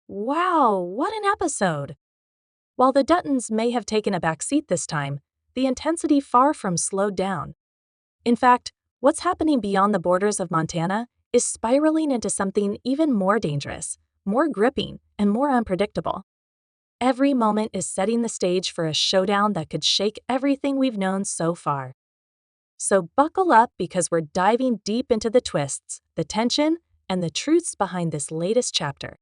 Wow, what an episode! While the Duttons may have taken a back seat this time, the intensity far from slowed down. In fact, what's happening beyond the borders of Montana is spiraling into something even more dangerous, more gripping, and more unpredictable. Every moment is setting the stage for a showdown that could shake everything we've known so far. So buckle up because we're diving deep into the twists, the tension, and the truths behind this latest chapter.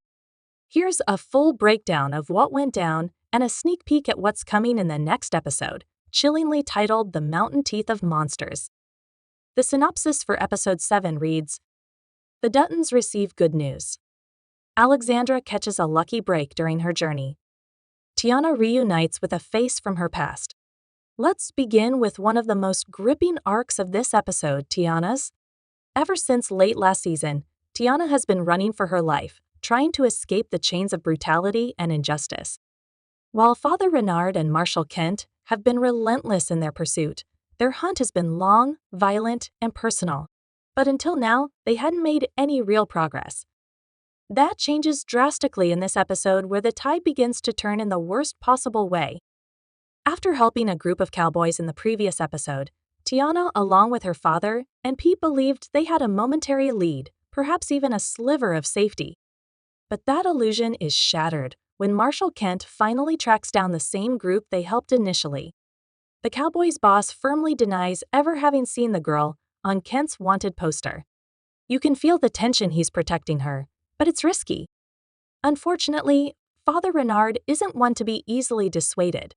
Here's a full breakdown of what went down and a sneak peek at what's coming in the next episode, chillingly titled The Mountain Teeth of Monsters. The synopsis for episode 7 reads, The Duttons receive good news. Alexandra catches a lucky break during her journey. Teonna reunites with a face from her past. Let's begin with one of the most gripping arcs of this episode, Teonna's. Ever since late last season, Teonna has been running for her life, trying to escape the chains of brutality and injustice. While Father Renard and Marshal Kent have been relentless in their pursuit, their hunt has been long, violent, and personal. But until now, they hadn't made any real progress. That changes drastically in this episode where the tide begins to turn in the worst possible way. After helping a group of cowboys in the previous episode, Teonna, along with her father, and Pete believed they had a momentary lead, perhaps even a sliver of safety. But that illusion is shattered when Marshal Kent finally tracks down the same group they helped initially. The cowboys' boss firmly denies ever having seen the girl on Kent's wanted poster. You can feel the tension he's protecting her, but it's risky. Unfortunately, Father Renard isn't one to be easily dissuaded.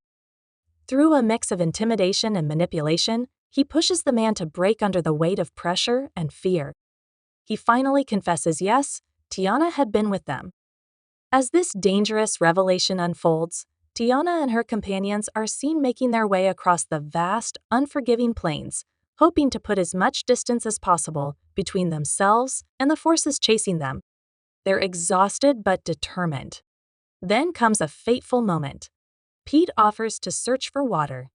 Through a mix of intimidation and manipulation, he pushes the man to break under the weight of pressure and fear. He finally confesses yes, Teonna had been with them. As this dangerous revelation unfolds, Teonna and her companions are seen making their way across the vast, unforgiving plains, hoping to put as much distance as possible between themselves and the forces chasing them. They're exhausted but determined. Then comes a fateful moment. Pete offers to search for water.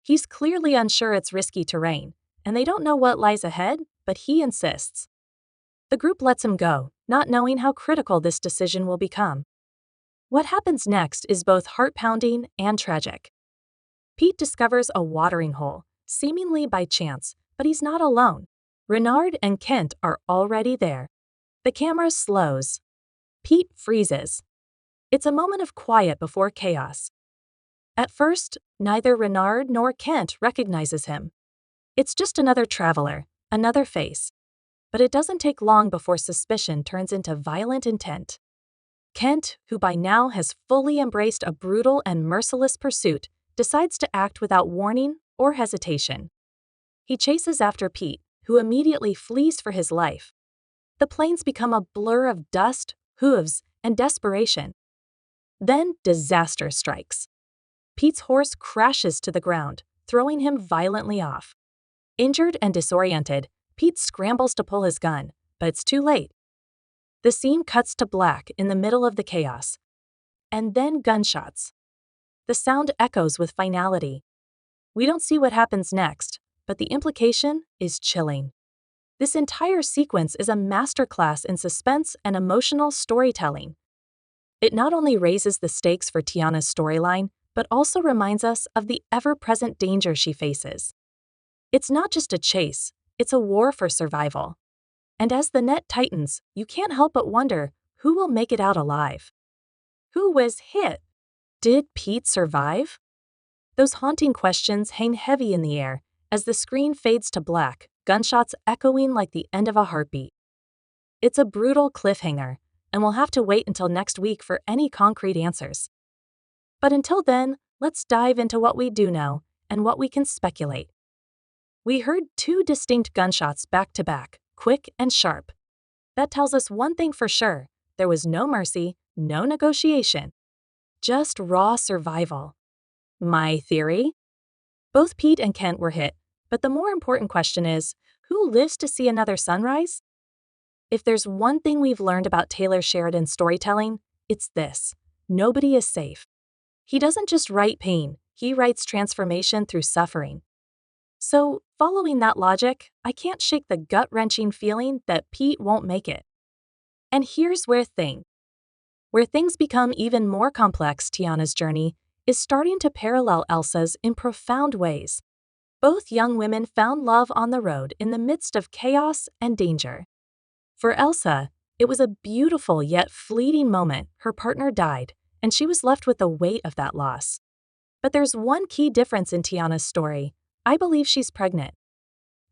He's clearly unsure it's risky terrain, and they don't know what lies ahead, but he insists. The group lets him go, not knowing how critical this decision will become. What happens next is both heart-pounding and tragic. Pete discovers a watering hole, seemingly by chance, but he's not alone. Renard and Kent are already there. The camera slows. Pete freezes. It's a moment of quiet before chaos. At first, neither Renard nor Kent recognizes him. It's just another traveler, another face. But it doesn't take long before suspicion turns into violent intent. Kent, who by now has fully embraced a brutal and merciless pursuit, decides to act without warning or hesitation. He chases after Pete, who immediately flees for his life. The plains become a blur of dust, hooves, and desperation. Then disaster strikes. Pete's horse crashes to the ground, throwing him violently off. Injured and disoriented, Pete scrambles to pull his gun, but it's too late. The scene cuts to black in the middle of the chaos. And then gunshots. The sound echoes with finality. We don't see what happens next, but the implication is chilling. This entire sequence is a masterclass in suspense and emotional storytelling. It not only raises the stakes for Teonna's storyline, but also reminds us of the ever-present danger she faces. It's not just a chase, it's a war for survival. And as the net tightens, you can't help but wonder who will make it out alive. Who was hit? Did Pete survive? Those haunting questions hang heavy in the air as the screen fades to black, gunshots echoing like the end of a heartbeat. It's a brutal cliffhanger, and we'll have to wait until next week for any concrete answers. But until then, let's dive into what we do know and what we can speculate. We heard 2 distinct gunshots back to back, quick and sharp. That tells us one thing for sure: there was no mercy, no negotiation. Just raw survival. My theory? Both Pete and Kent were hit, but the more important question is, who lives to see another sunrise? If there's one thing we've learned about Taylor Sheridan's storytelling, it's this: nobody is safe. He doesn't just write pain, he writes transformation through suffering. So, following that logic, I can't shake the gut-wrenching feeling that Pete won't make it. And here's where Where things become even more complex, Teonna's journey is starting to parallel Elsa's in profound ways. Both young women found love on the road in the midst of chaos and danger. For Elsa, it was a beautiful yet fleeting moment. Her partner died, and she was left with the weight of that loss. But there's one key difference in Teonna's story. I believe she's pregnant.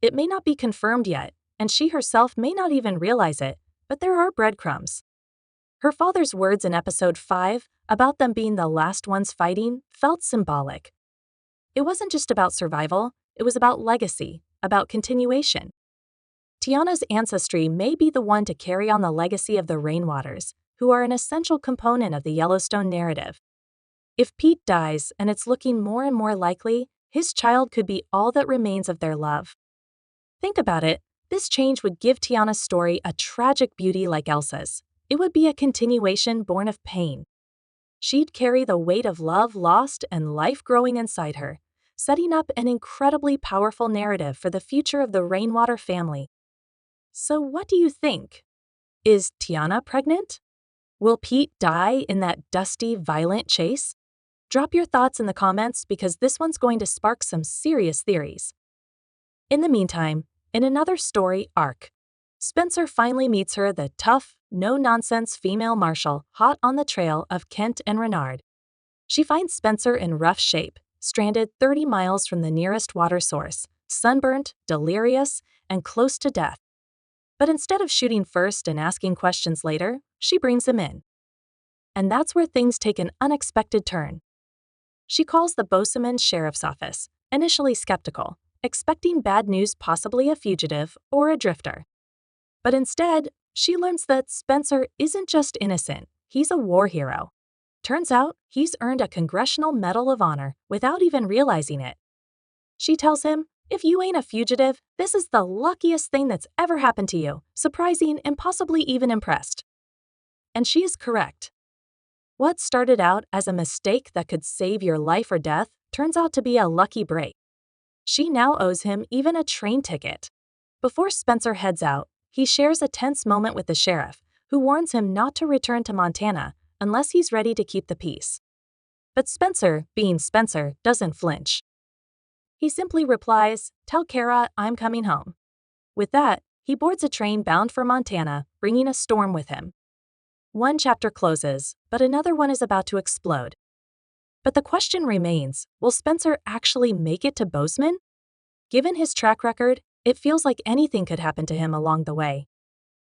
It may not be confirmed yet, and she herself may not even realize it, but there are breadcrumbs. Her father's words in episode 5 about them being the last ones fighting felt symbolic. It wasn't just about survival, it was about legacy, about continuation. Teonna's ancestry may be the one to carry on the legacy of the Rainwaters, who are an essential component of the Yellowstone narrative. If Pete dies, and it's looking more and more likely, his child could be all that remains of their love. Think about it, this change would give Teonna's story a tragic beauty like Elsa's. It would be a continuation born of pain. She'd carry the weight of love lost and life growing inside her, setting up an incredibly powerful narrative for the future of the Rainwater family. So what do you think? Is Teonna pregnant? Will Pete die in that dusty, violent chase? Drop your thoughts in the comments because this one's going to spark some serious theories. In the meantime, in another story arc, Spencer finally meets her, the tough, no-nonsense female marshal, hot on the trail of Kent and Renard. She finds Spencer in rough shape, stranded 30 miles from the nearest water source, sunburnt, delirious, and close to death. But instead of shooting first and asking questions later, she brings him in. And that's where things take an unexpected turn. She calls the Bozeman Sheriff's Office, initially skeptical, expecting bad news, possibly a fugitive or a drifter. But instead, she learns that Spencer isn't just innocent, he's a war hero. Turns out, he's earned a Congressional Medal of Honor without even realizing it. She tells him, "If you ain't a fugitive, this is the luckiest thing that's ever happened to you," surprising and possibly even impressed. And she is correct. What started out as a mistake that could save your life or death turns out to be a lucky break. She now owes him even a train ticket. Before Spencer heads out, he shares a tense moment with the sheriff, who warns him not to return to Montana unless he's ready to keep the peace. But Spencer, being Spencer, doesn't flinch. He simply replies, "Tell Kara I'm coming home." With that, he boards a train bound for Montana, bringing a storm with him. One chapter closes, but another one is about to explode. But the question remains, will Spencer actually make it to Bozeman? Given his track record, it feels like anything could happen to him along the way.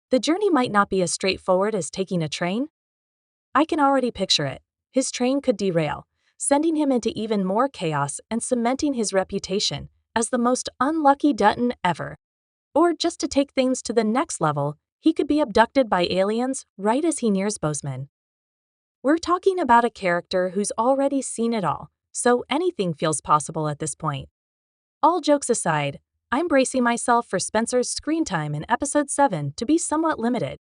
The journey might not be as straightforward as taking a train. I can already picture it. His train could derail, sending him into even more chaos and cementing his reputation as the most unlucky Dutton ever. Or just to take things to the next level, he could be abducted by aliens right as he nears Bozeman. We're talking about a character who's already seen it all, so anything feels possible at this point. All jokes aside, I'm bracing myself for Spencer's screen time in episode 7 to be somewhat limited.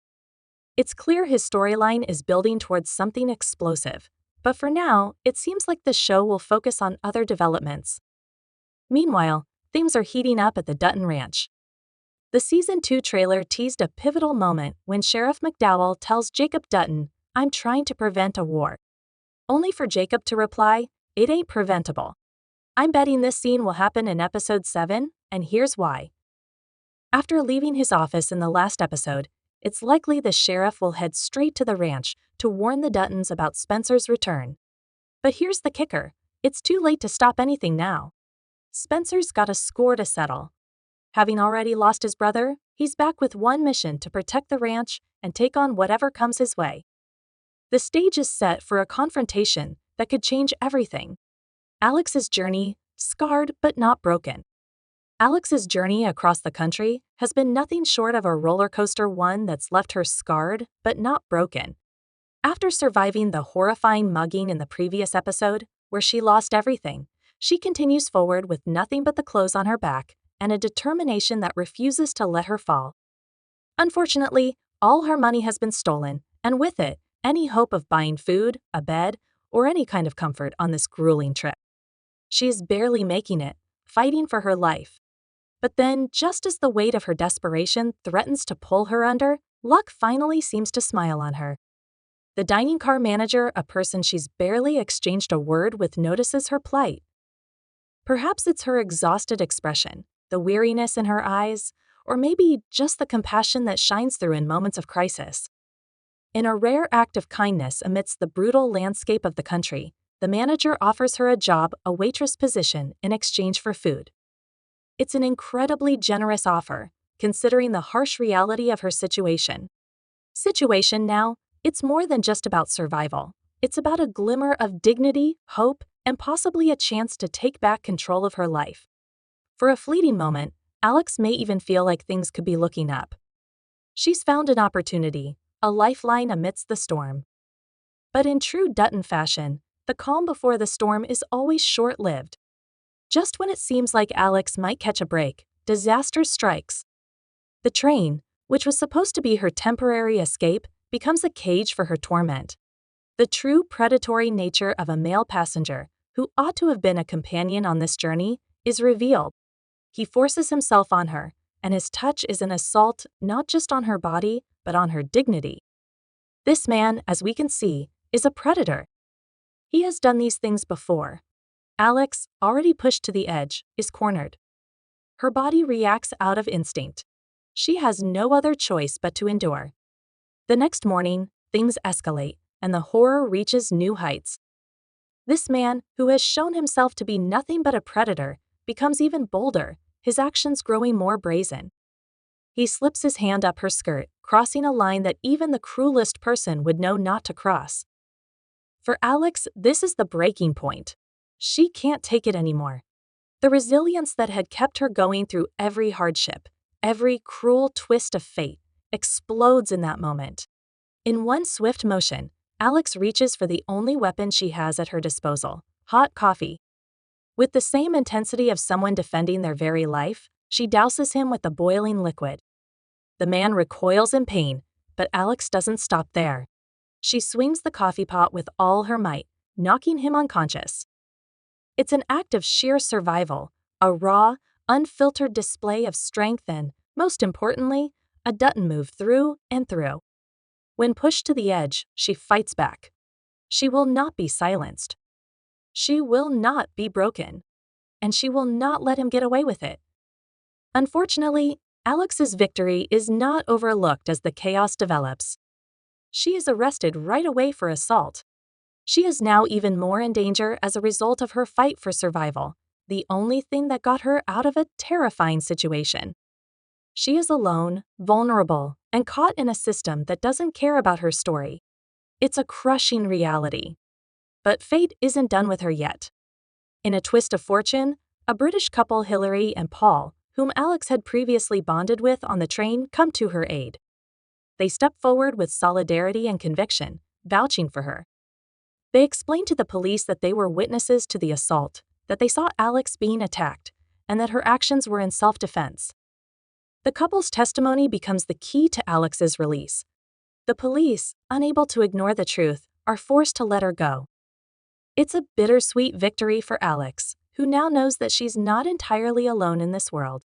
It's clear his storyline is building towards something explosive, but for now, it seems like the show will focus on other developments. Meanwhile, things are heating up at the Dutton Ranch. The Season 2 trailer teased a pivotal moment when Sheriff McDowell tells Jacob Dutton, "I'm trying to prevent a war." Only for Jacob to reply, "It ain't preventable." I'm betting this scene will happen in episode 7, and here's why. After leaving his office in the last episode, it's likely the sheriff will head straight to the ranch to warn the Duttons about Spencer's return. But here's the kicker, it's too late to stop anything now. Spencer's got a score to settle. Having already lost his brother, he's back with one mission: to protect the ranch and take on whatever comes his way. The stage is set for a confrontation that could change everything. Alex's journey, scarred but not broken. Alex's journey across the country has been nothing short of a roller coaster, one that's left her scarred but not broken. After surviving the horrifying mugging in the previous episode, where she lost everything, she continues forward with nothing but the clothes on her back and a determination that refuses to let her fall. Unfortunately, all her money has been stolen, and with it, any hope of buying food, a bed, or any kind of comfort on this grueling trip. She is barely making it, fighting for her life. But then, just as the weight of her desperation threatens to pull her under, luck finally seems to smile on her. The dining car manager, a person she's barely exchanged a word with, notices her plight. Perhaps it's her exhausted expression, the weariness in her eyes, or maybe just the compassion that shines through in moments of crisis. In a rare act of kindness amidst the brutal landscape of the country, the manager offers her a job, a waitress position, in exchange for food. It's an incredibly generous offer, considering the harsh reality of her situation. Now, it's more than just about survival. It's about a glimmer of dignity, hope, and possibly a chance to take back control of her life. For a fleeting moment, Alex may even feel like things could be looking up. She's found an opportunity, a lifeline amidst the storm. But in true Dutton fashion, the calm before the storm is always short-lived. Just when it seems like Alex might catch a break, disaster strikes. The train, which was supposed to be her temporary escape, becomes a cage for her torment. The true predatory nature of a male passenger, who ought to have been a companion on this journey, is revealed. He forces himself on her, and his touch is an assault not just on her body, but on her dignity. This man, as we can see, is a predator. He has done these things before. Alex, already pushed to the edge, is cornered. Her body reacts out of instinct. She has no other choice but to endure. The next morning, things escalate, and the horror reaches new heights. This man, who has shown himself to be nothing but a predator, becomes even bolder, his actions growing more brazen. He slips his hand up her skirt, crossing a line that even the cruelest person would know not to cross. For Alex, this is the breaking point. She can't take it anymore. The resilience that had kept her going through every hardship, every cruel twist of fate, explodes in that moment. In one swift motion, Alex reaches for the only weapon she has at her disposal: hot coffee. With the same intensity of someone defending their very life, she douses him with the boiling liquid. The man recoils in pain, but Alex doesn't stop there. She swings the coffee pot with all her might, knocking him unconscious. It's an act of sheer survival, a raw, unfiltered display of strength and, most importantly, a Dutton move through and through. When pushed to the edge, she fights back. She will not be silenced. She will not be broken. And she will not let him get away with it. Unfortunately, Alex's victory is not overlooked as the chaos develops. She is arrested right away for assault. She is now even more in danger as a result of her fight for survival, the only thing that got her out of a terrifying situation. She is alone, vulnerable, and caught in a system that doesn't care about her story. It's a crushing reality. But fate isn't done with her yet. In a twist of fortune, a British couple, Hilary and Paul, whom Alex had previously bonded with on the train, come to her aid. They step forward with solidarity and conviction, vouching for her. They explain to the police that they were witnesses to the assault, that they saw Alex being attacked, and that her actions were in self-defense. The couple's testimony becomes the key to Alex's release. The police, unable to ignore the truth, are forced to let her go. It's a bittersweet victory for Alex, who now knows that she's not entirely alone in this world.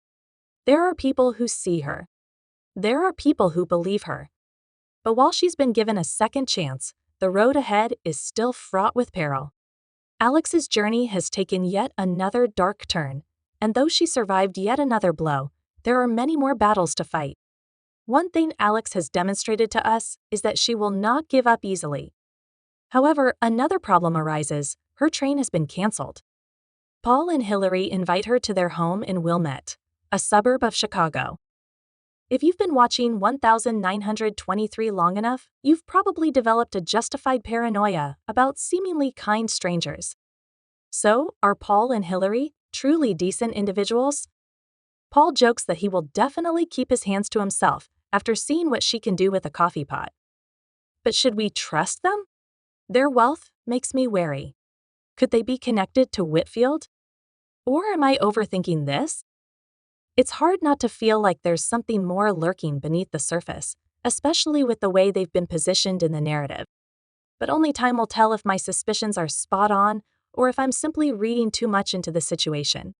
There are people who see her. There are people who believe her. But while she's been given a second chance, the road ahead is still fraught with peril. Alex's journey has taken yet another dark turn, and though she survived yet another blow, there are many more battles to fight. One thing Alex has demonstrated to us is that she will not give up easily. However, another problem arises: her train has been canceled. Paul and Hilary invite her to their home in Wilmette, a suburb of Chicago. If you've been watching 1923 long enough, you've probably developed a justified paranoia about seemingly kind strangers. So, are Paul and Hilary truly decent individuals? Paul jokes that he will definitely keep his hands to himself after seeing what she can do with a coffee pot. But should we trust them? Their wealth makes me wary. Could they be connected to Whitfield? Or am I overthinking this? It's hard not to feel like there's something more lurking beneath the surface, especially with the way they've been positioned in the narrative. But only time will tell if my suspicions are spot on or if I'm simply reading too much into the situation.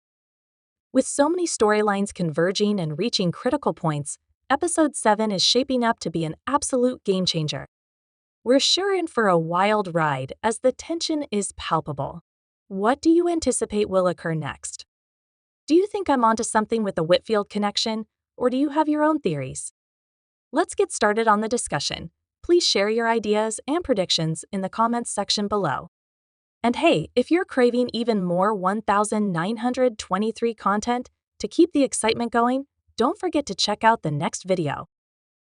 With so many storylines converging and reaching critical points, Episode 7 is shaping up to be an absolute game changer. We're sure in for a wild ride as the tension is palpable. What do you anticipate will occur next? Do you think I'm onto something with the Whitfield connection, or do you have your own theories? Let's get started on the discussion. Please share your ideas and predictions in the comments section below. And hey, if you're craving even more 1923 content to keep the excitement going, don't forget to check out the next video.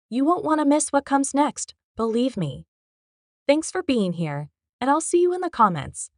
You won't want to miss what comes next, believe me. Thanks for being here, and I'll see you in the comments.